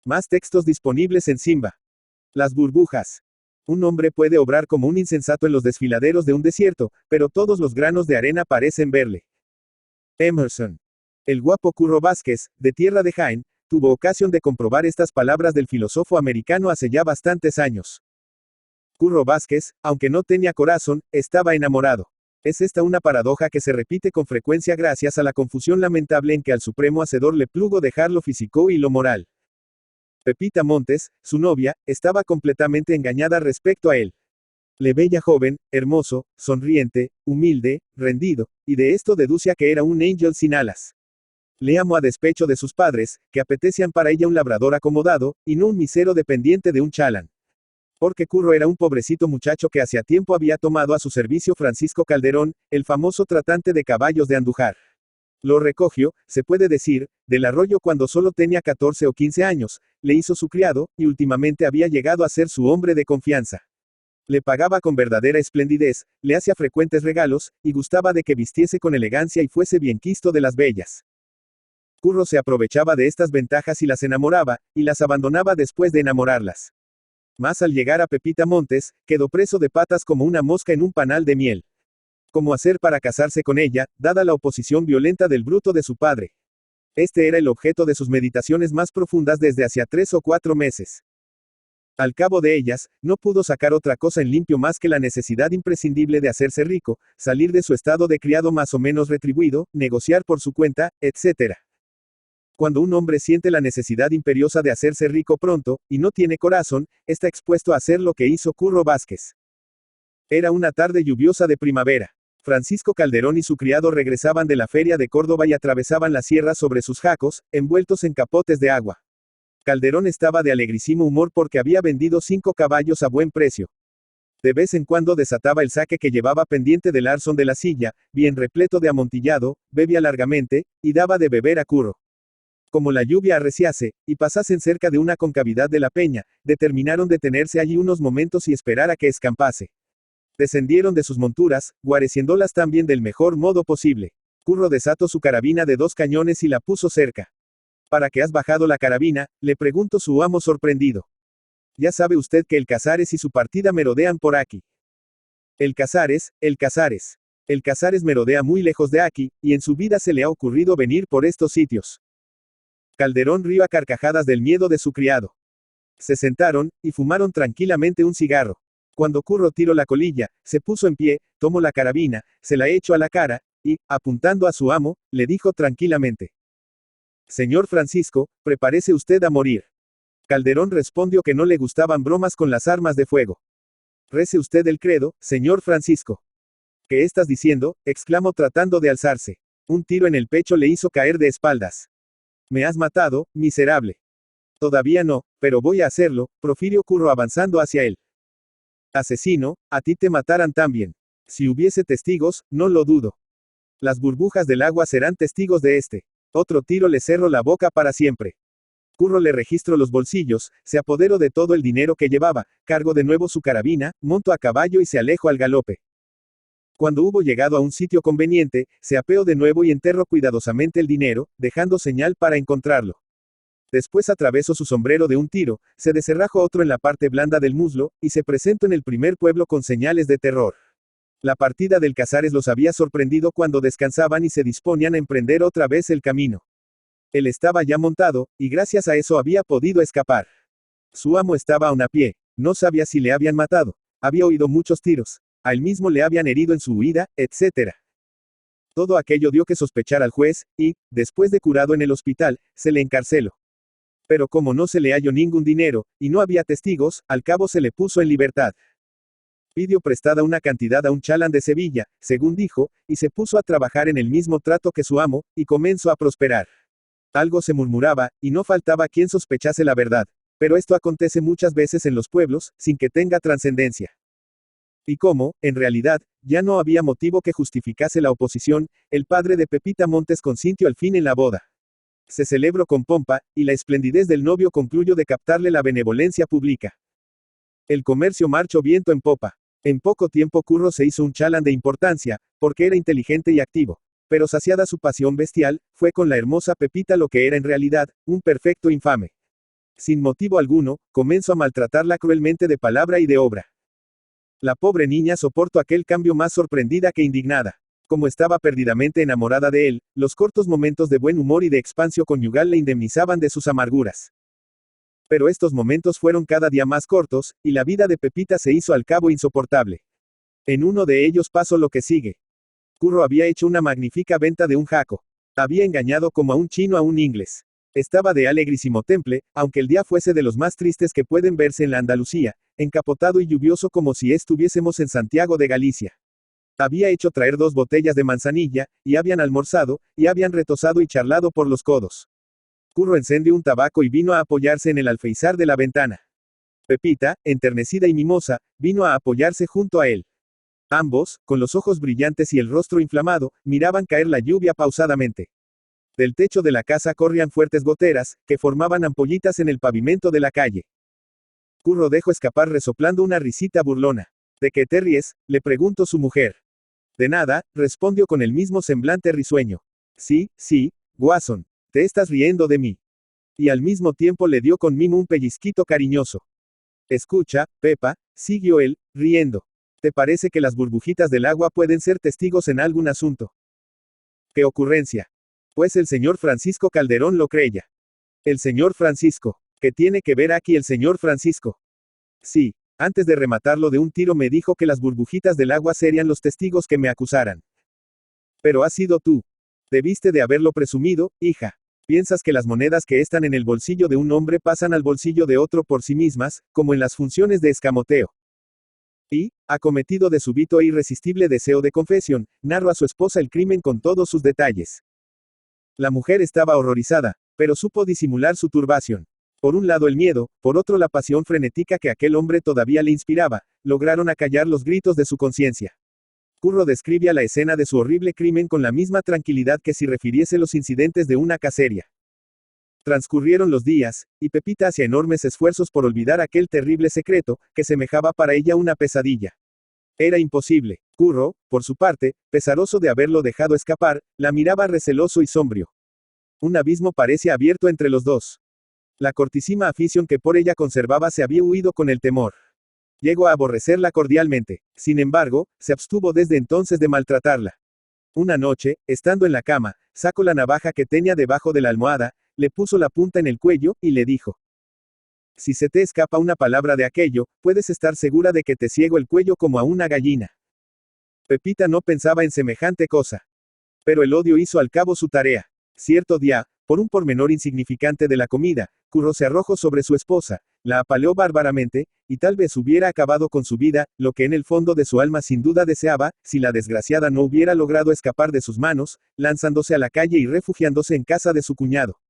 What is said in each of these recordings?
Más textos disponibles en Simba. Las burbujas. Un hombre puede obrar como un insensato en los desfiladeros de un desierto, pero todos los granos de arena parecen verle. Emerson. El guapo Curro Vázquez, de Tierra de Jaén, tuvo ocasión de comprobar estas palabras del filósofo americano hace ya bastantes años. Curro Vázquez, aunque no tenía corazón, estaba enamorado. Es esta una paradoja que se repite con frecuencia gracias a la confusión lamentable en que al supremo hacedor le plugo dejar lo físico y lo moral. Pepita Montes, su novia, estaba completamente engañada respecto a él. Le veía joven, hermoso, sonriente, humilde, rendido, y de esto deducía que era un ángel sin alas. Le amó a despecho de sus padres, que apetecían para ella un labrador acomodado, y no un misero dependiente de un chalán. Porque Curro era un pobrecito muchacho que hacía tiempo había tomado a su servicio Francisco Calderón, el famoso tratante de caballos de Andújar. Lo recogió, se puede decir, del arroyo cuando solo tenía 14 o 15 años, le hizo su criado, y últimamente había llegado a ser su hombre de confianza. Le pagaba con verdadera esplendidez, le hacía frecuentes regalos, y gustaba de que vistiese con elegancia y fuese bien quisto de las bellas. Curro se aprovechaba de estas ventajas y las enamoraba, y las abandonaba después de enamorarlas. Mas al llegar a Pepita Montes, quedó preso de patas como una mosca en un panal de miel. ¿Cómo hacer para casarse con ella, dada la oposición violenta del bruto de su padre? Este era el objeto de sus meditaciones más profundas desde hacía 3 o 4 meses. Al cabo de ellas, no pudo sacar otra cosa en limpio más que la necesidad imprescindible de hacerse rico, salir de su estado de criado más o menos retribuido, negociar por su cuenta, etc. Cuando un hombre siente la necesidad imperiosa de hacerse rico pronto, y no tiene corazón, está expuesto a hacer lo que hizo Curro Vázquez. Era una tarde lluviosa de primavera. Francisco Calderón y su criado regresaban de la feria de Córdoba y atravesaban la sierra sobre sus jacos, envueltos en capotes de agua. Calderón estaba de alegrísimo humor porque había vendido 5 caballos a buen precio. De vez en cuando desataba el saque que llevaba pendiente del arzón de la silla, bien repleto de amontillado, bebía largamente, y daba de beber a Curro. Como la lluvia arreciase, y pasasen cerca de una concavidad de la peña, determinaron detenerse allí unos momentos y esperar a que escampase. Descendieron de sus monturas, guareciéndolas también del mejor modo posible. Curro desató su carabina de 2 cañones y la puso cerca. ¿Para qué has bajado la carabina?, le preguntó su amo sorprendido. Ya sabe usted que el Casares y su partida merodean por aquí. El Casares. El Casares merodea muy lejos de aquí, y en su vida se le ha ocurrido venir por estos sitios. Calderón rió a carcajadas del miedo de su criado. Se sentaron, y fumaron tranquilamente un cigarro. Cuando Curro tiró la colilla, se puso en pie, tomó la carabina, se la echó a la cara, y, apuntando a su amo, le dijo tranquilamente: Señor Francisco, prepárese usted a morir. Calderón respondió que no le gustaban bromas con las armas de fuego. Rece usted el credo, señor Francisco. ¿Qué estás diciendo?, exclamó tratando de alzarse. Un tiro en el pecho le hizo caer de espaldas. Me has matado, miserable. Todavía no, pero voy a hacerlo, profirió Curro avanzando hacia él. Asesino, a ti te matarán también. Si hubiese testigos, no lo dudo. Las burbujas del agua serán testigos de este. Otro tiro le cerró la boca para siempre. Curro le registró los bolsillos, se apoderó de todo el dinero que llevaba, cargó de nuevo su carabina, montó a caballo y se alejó al galope. Cuando hubo llegado a un sitio conveniente, se apeó de nuevo y enterró cuidadosamente el dinero, dejando señal para encontrarlo. Después atravesó su sombrero de un tiro, se descerrajó otro en la parte blanda del muslo, y se presentó en el primer pueblo con señales de terror. La partida del Casares los había sorprendido cuando descansaban y se disponían a emprender otra vez el camino. Él estaba ya montado, y gracias a eso había podido escapar. Su amo estaba aún a pie, no sabía si le habían matado, había oído muchos tiros, a él mismo le habían herido en su huida, etc. Todo aquello dio que sospechar al juez, y, después de curado en el hospital, se le encarceló. Pero como no se le halló ningún dinero, y no había testigos, al cabo se le puso en libertad. Pidió prestada una cantidad a un chalán de Sevilla, según dijo, y se puso a trabajar en el mismo trato que su amo, y comenzó a prosperar. Algo se murmuraba, y no faltaba quien sospechase la verdad, pero esto acontece muchas veces en los pueblos, sin que tenga trascendencia. Y como, en realidad, ya no había motivo que justificase la oposición, el padre de Pepita Montes consintió al fin en la boda. Se celebró con pompa, y la esplendidez del novio concluyó de captarle la benevolencia pública. El comercio marchó viento en popa. En poco tiempo Curro se hizo un chalán de importancia, porque era inteligente y activo. Pero saciada su pasión bestial, fue con la hermosa Pepita lo que era en realidad, un perfecto infame. Sin motivo alguno, comenzó a maltratarla cruelmente de palabra y de obra. La pobre niña soportó aquel cambio más sorprendida que indignada. Como estaba perdidamente enamorada de él, los cortos momentos de buen humor y de expansio conyugal le indemnizaban de sus amarguras. Pero estos momentos fueron cada día más cortos, y la vida de Pepita se hizo al cabo insoportable. En uno de ellos pasó lo que sigue. Curro había hecho una magnífica venta de un jaco. Había engañado como a un chino a un inglés. Estaba de alegrísimo temple, aunque el día fuese de los más tristes que pueden verse en la Andalucía, encapotado y lluvioso como si estuviésemos en Santiago de Galicia. Había hecho traer 2 botellas de manzanilla, y habían almorzado, y habían retosado y charlado por los codos. Curro encendió un tabaco y vino a apoyarse en el alféizar de la ventana. Pepita, enternecida y mimosa, vino a apoyarse junto a él. Ambos, con los ojos brillantes y el rostro inflamado, miraban caer la lluvia pausadamente. Del techo de la casa corrían fuertes goteras, que formaban ampollitas en el pavimento de la calle. Curro dejó escapar resoplando una risita burlona. ¿De qué te ríes?, le preguntó su mujer. De nada, respondió con el mismo semblante risueño. Sí, Watson, te estás riendo de mí. Y al mismo tiempo le dio con mimo un pellizquito cariñoso. Escucha, Pepa, siguió él, riendo. ¿Te parece que las burbujitas del agua pueden ser testigos en algún asunto? ¿Qué ocurrencia? Pues el señor Francisco Calderón lo creía. El señor Francisco. ¿Qué tiene que ver aquí el señor Francisco? Sí, antes de rematarlo de un tiro me dijo que las burbujitas del agua serían los testigos que me acusaran. Pero has sido tú. Debiste de haberlo presumido, hija. ¿Piensas que las monedas que están en el bolsillo de un hombre pasan al bolsillo de otro por sí mismas, como en las funciones de escamoteo? Y, acometido de súbito e irresistible deseo de confesión, narró a su esposa el crimen con todos sus detalles. La mujer estaba horrorizada, pero supo disimular su turbación. Por un lado el miedo, por otro la pasión frenética que aquel hombre todavía le inspiraba, lograron acallar los gritos de su conciencia. Curro describía la escena de su horrible crimen con la misma tranquilidad que si refiriese los incidentes de una cacería. Transcurrieron los días, y Pepita hacía enormes esfuerzos por olvidar aquel terrible secreto, que semejaba para ella una pesadilla. Era imposible. Curro, por su parte, pesaroso de haberlo dejado escapar, la miraba receloso y sombrío. Un abismo parecía abierto entre los dos. La cortísima afición que por ella conservaba se había huido con el temor. Llegó a aborrecerla cordialmente. Sin embargo, se abstuvo desde entonces de maltratarla. Una noche, estando en la cama, sacó la navaja que tenía debajo de la almohada, le puso la punta en el cuello, y le dijo: si se te escapa una palabra de aquello, puedes estar segura de que te ciego el cuello como a una gallina. Pepita no pensaba en semejante cosa. Pero el odio hizo al cabo su tarea. Cierto día, por un pormenor insignificante de la comida, Curro se arrojó sobre su esposa, la apaleó bárbaramente, y tal vez hubiera acabado con su vida, lo que en el fondo de su alma sin duda deseaba, si la desgraciada no hubiera logrado escapar de sus manos, lanzándose a la calle y refugiándose en casa de su cuñado.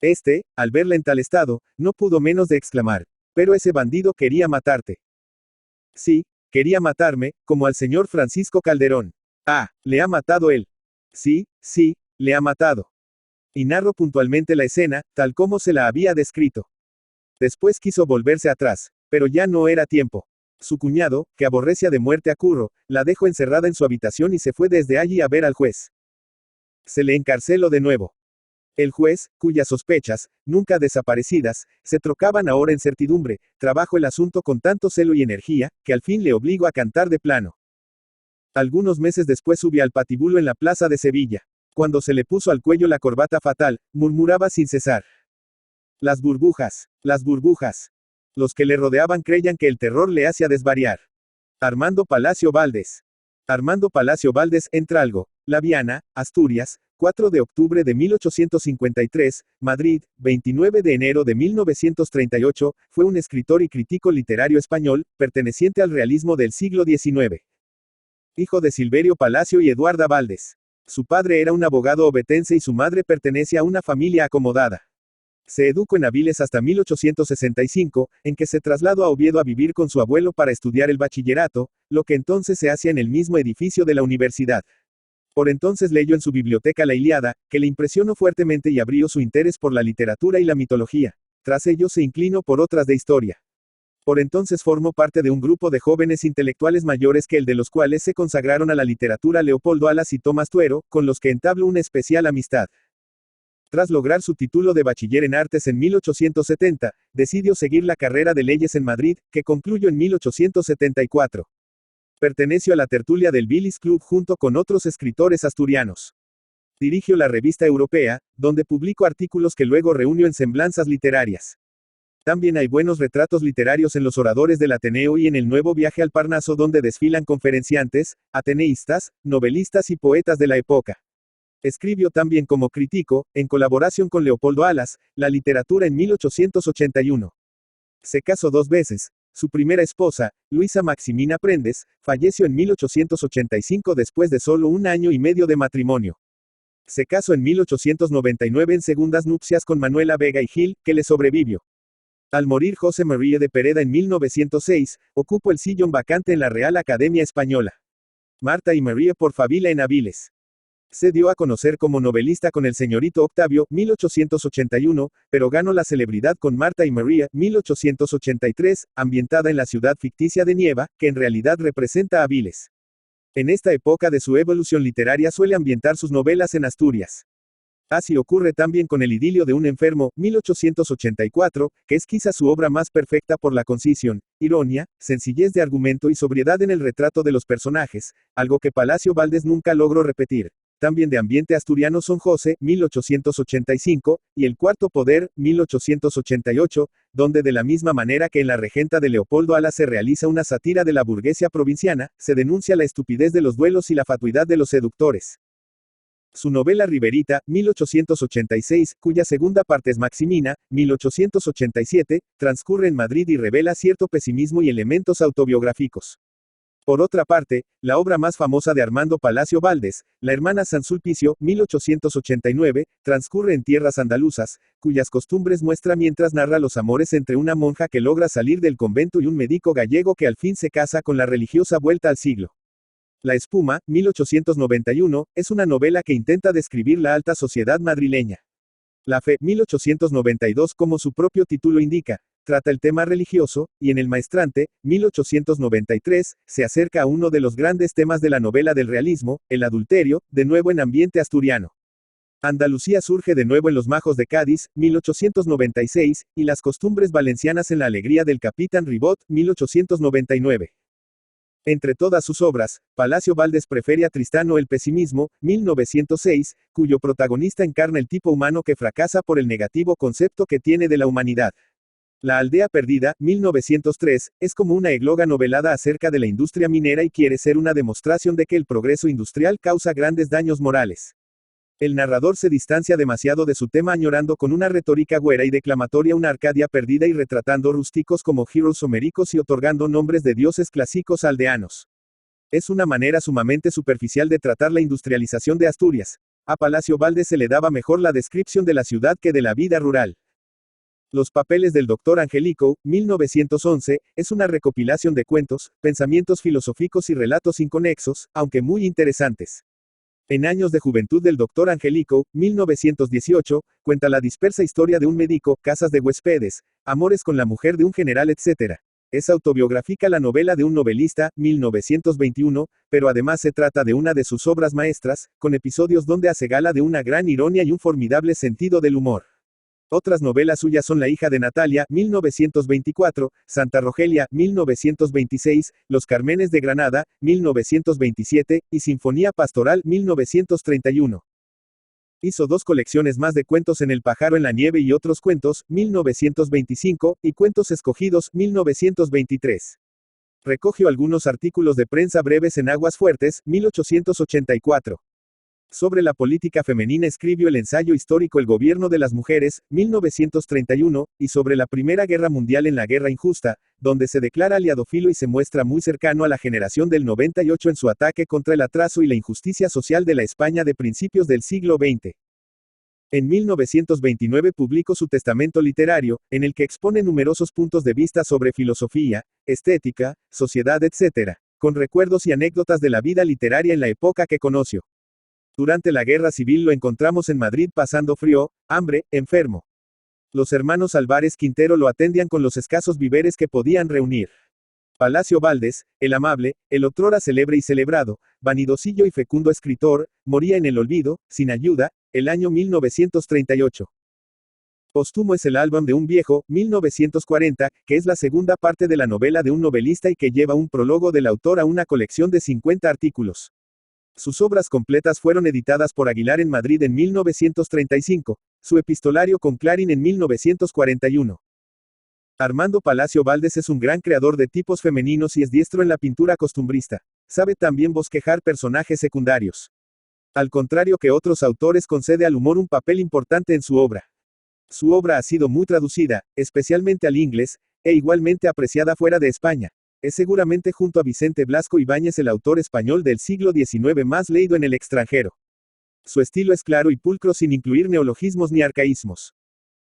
Este, al verla en tal estado, no pudo menos de exclamar: pero ese bandido quería matarte. Sí, quería matarme, como al señor Francisco Calderón. Ah, le ha matado él. Sí, le ha matado. Y narró puntualmente la escena, tal como se la había descrito. Después quiso volverse atrás, pero ya no era tiempo. Su cuñado, que aborrecía de muerte a Curro, la dejó encerrada en su habitación y se fue desde allí a ver al juez. Se le encarceló de nuevo. El juez, cuyas sospechas, nunca desaparecidas, se trocaban ahora en certidumbre, trabajó el asunto con tanto celo y energía, que al fin le obligó a cantar de plano. Algunos meses después subió al patíbulo en la plaza de Sevilla. Cuando se le puso al cuello la corbata fatal, murmuraba sin cesar: las burbujas, las burbujas. Los que le rodeaban creían que el terror le hacía desvariar. Armando Palacio Valdés. Armando Palacio Valdés, Entralgo, La Viana, Asturias, 4 de octubre de 1853, Madrid, 29 de enero de 1938, fue un escritor y crítico literario español, perteneciente al realismo del siglo XIX. Hijo de Silverio Palacio y Eduarda Valdés. Su padre era un abogado ovetense y su madre pertenece a una familia acomodada. Se educó en Avilés hasta 1865, en que se trasladó a Oviedo a vivir con su abuelo para estudiar el bachillerato, lo que entonces se hacía en el mismo edificio de la universidad. Por entonces leyó en su biblioteca la Ilíada, que le impresionó fuertemente y abrió su interés por la literatura y la mitología. Tras ello se inclinó por otras de historia. Por entonces formó parte de un grupo de jóvenes intelectuales mayores que el de los cuales se consagraron a la literatura Leopoldo Alas y Tomás Tuero, con los que entabló una especial amistad. Tras lograr su título de bachiller en artes en 1870, decidió seguir la carrera de leyes en Madrid, que concluyó en 1874. Perteneció a la tertulia del Billis Club junto con otros escritores asturianos. Dirigió la Revista Europea, donde publicó artículos que luego reunió en semblanzas literarias. También hay buenos retratos literarios en los oradores del Ateneo y en el Nuevo Viaje al Parnaso, donde desfilan conferenciantes, ateneístas, novelistas y poetas de la época. Escribió también como crítico, en colaboración con Leopoldo Alas, la literatura en 1881. Se casó 2 veces. Su primera esposa, Luisa Maximina Prendes, falleció en 1885 después de solo 1 año y medio de matrimonio. Se casó en 1899 en segundas nupcias con Manuela Vega y Gil, que le sobrevivió. Al morir José María de Pereda en 1906, ocupó el sillón vacante en la Real Academia Española. Marta y María por Favila en Aviles. Se dio a conocer como novelista con El señorito Octavio, 1881, pero ganó la celebridad con Marta y María, 1883, ambientada en la ciudad ficticia de Nieva, que en realidad representa Aviles. En esta época de su evolución literaria suele ambientar sus novelas en Asturias. Así ocurre también con El idilio de un enfermo, 1884, que es quizá su obra más perfecta por la concisión, ironía, sencillez de argumento y sobriedad en el retrato de los personajes, algo que Palacio Valdés nunca logró repetir. También de ambiente asturiano son José, 1885, y El cuarto poder, 1888, donde de la misma manera que en La regenta de Leopoldo Alas se realiza una sátira de la burguesía provinciana, se denuncia la estupidez de los duelos y la fatuidad de los seductores. Su novela Riberita, 1886, cuya segunda parte es Maximina, 1887, transcurre en Madrid y revela cierto pesimismo y elementos autobiográficos. Por otra parte, la obra más famosa de Armando Palacio Valdés, La hermana San Sulpicio, 1889, transcurre en tierras andaluzas, cuyas costumbres muestra mientras narra los amores entre una monja que logra salir del convento y un médico gallego que al fin se casa con la religiosa vuelta al siglo. La espuma, 1891, es una novela que intenta describir la alta sociedad madrileña. La fe, 1892, como su propio título indica, trata el tema religioso, y en El maestrante, 1893, se acerca a uno de los grandes temas de la novela del realismo, el adulterio, de nuevo en ambiente asturiano. Andalucía surge de nuevo en Los majos de Cádiz, 1896, y las costumbres valencianas en La alegría del capitán Ribot, 1899. Entre todas sus obras, Palacio Valdés prefiere a Tristano el pesimismo, 1906, cuyo protagonista encarna el tipo humano que fracasa por el negativo concepto que tiene de la humanidad. La aldea perdida, 1903, es como una égloga novelada acerca de la industria minera y quiere ser una demostración de que el progreso industrial causa grandes daños morales. El narrador se distancia demasiado de su tema añorando con una retórica güera y declamatoria una Arcadia perdida y retratando rústicos como heroes homéricos y otorgando nombres de dioses clásicos aldeanos. Es una manera sumamente superficial de tratar la industrialización de Asturias. A Palacio Valdés se le daba mejor la descripción de la ciudad que de la vida rural. Los papeles del Dr. Angelico, 1911, es una recopilación de cuentos, pensamientos filosóficos y relatos inconexos, aunque muy interesantes. En Años de Juventud del Dr. Angelico, 1918, cuenta la dispersa historia de un médico, casas de huéspedes, amores con la mujer de un general, etc. Es autobiográfica la novela de un novelista, 1921, pero además se trata de una de sus obras maestras, con episodios donde hace gala de una gran ironía y un formidable sentido del humor. Otras novelas suyas son La hija de Natalia, 1924, Santa Rogelia, 1926, Los Cármenes de Granada, 1927, y Sinfonía Pastoral, 1931. Hizo 2 colecciones más de Cuentos en el pájaro en la nieve y otros cuentos, 1925, y Cuentos escogidos, 1923. Recogió algunos artículos de prensa breves en Aguas Fuertes, 1884. Sobre la política femenina escribió el ensayo histórico El gobierno de las mujeres, 1931, y sobre la Primera Guerra Mundial en La guerra injusta, donde se declara aliadófilo y se muestra muy cercano a la generación del 98 en su ataque contra el atraso y la injusticia social de la España de principios del siglo XX. En 1929 publicó su Testamento literario, en el que expone numerosos puntos de vista sobre filosofía, estética, sociedad, etc., con recuerdos y anécdotas de la vida literaria en la época que conoció. Durante la Guerra Civil lo encontramos en Madrid pasando frío, hambre, enfermo. Los hermanos Álvarez Quintero lo atendían con los escasos víveres que podían reunir. Palacio Valdés, el amable, el otrora célebre y celebrado, vanidosillo y fecundo escritor, moría en el olvido, sin ayuda, el año 1938. Póstumo es el álbum de un viejo, 1940, que es la segunda parte de la novela de un novelista y que lleva un prólogo del autor a una colección de 50 artículos. Sus obras completas fueron editadas por Aguilar en Madrid en 1935, su epistolario con Clarín en 1941. Armando Palacio Valdés es un gran creador de tipos femeninos y es diestro en la pintura costumbrista. Sabe también bosquejar personajes secundarios. Al contrario que otros autores, concede al humor un papel importante en su obra. Su obra ha sido muy traducida, especialmente al inglés, e igualmente apreciada fuera de España. Es seguramente junto a Vicente Blasco Ibáñez el autor español del siglo XIX más leído en el extranjero. Su estilo es claro y pulcro sin incluir neologismos ni arcaísmos.